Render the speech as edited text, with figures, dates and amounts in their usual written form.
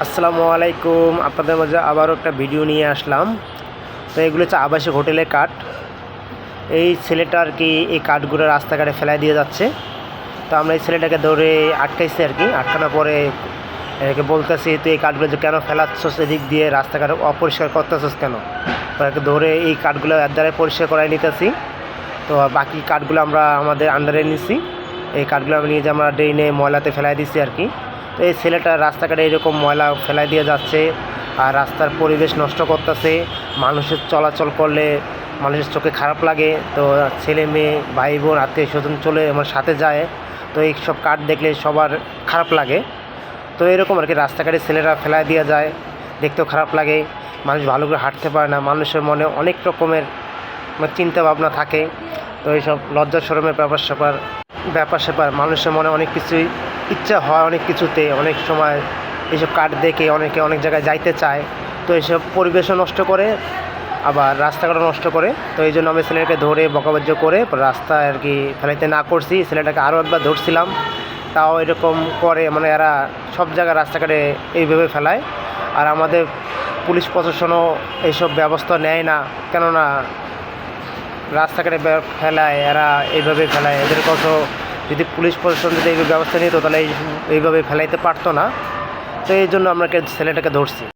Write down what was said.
আসসালামু আলাইকুম। আপনাদের মাঝে আবারও একটা ভিডিও নিয়ে আসলাম। তো এগুলো হচ্ছে আবাসিক হোটেলের কাঠ। এই ছেলেটা আর কি এই কাঠগুলো রাস্তাঘাটে ফেলাই দিয়ে যাচ্ছে। তো আমরা এই ছেলেটাকে ধরে আটকাইছি আর কি। আটকানোর পরে একে বলতেছি, তুই এই কাঠগুলো যে কেন ফেলাচ্ছস এদিক দিয়ে, রাস্তাঘাটে অপরিষ্কার করতেছস কেন? তো একে ধরে এই কাঠগুলো এর দ্বারাই পরিষ্কার করাই নিতেছি। তো বাকি কাঠগুলো আমরা আমাদের আন্ডারে নিছি। এই কাঠগুলো নিয়ে যে আমরা ড্রেনে ময়লাতে ফেলাই দিচ্ছি আর কি। তো এই ছেলেটা রাস্তাঘাটে এরকম ময়লা ফেলাই দিয়ে যাচ্ছে আর রাস্তার পরিবেশ নষ্ট করতেছে। মানুষের চলাচল করলে মানুষের চোখে খারাপ লাগে। তো ছেলে মেয়ে ভাই বোন আত্মীয় স্বজন চলে আমার সাথে যায়, তো এই সব কাঠ দেখলে সবার খারাপ লাগে। তো এরকম আর কি রাস্তাঘাটে ছেলেরা ফেলাই দিয়ে যায়, দেখতেও খারাপ লাগে। মানুষ ভালো করে হাঁটতে পারে না, মানুষের মনে অনেক রকমের চিন্তা ভাবনা থাকে। তো এইসব লজ্জা শরমের ব্যাপার স্যাপার মানুষের মনে অনেক কিছুই ইচ্ছা হয়, অনেক কিছুতে অনেক সময় এইসব কাঠ দেখে অনেকে অনেক জায়গায় যাইতে চায়। তো এইসব পরিবেশও নষ্ট করে, আবার রাস্তাঘাটও নষ্ট করে। তো এই জন্য আমি ছেলেটাকে ধরে বকাবাজ্য করে রাস্তায় আর কি ফেলাইতে না করছি। ছেলেটাকে আরও একবার ধরছিলাম, তাও এরকম করে, মানে এরা সব জায়গায় রাস্তাঘাটে এইভাবে ফেলায়। আর আমাদের পুলিশ প্রশাসনও এইসব ব্যবস্থা নেয় না, কেননা রাস্তাঘাটে ফেলায় এরা এইভাবে ফেলায়। এদের কত যদি পুলিশ প্রশাসন যদি এই ব্যবস্থা নিত তাহলে এইভাবে ফেলাইতে পারতো না। তো এই জন্য আমরা ছেলেটাকে ধরছি।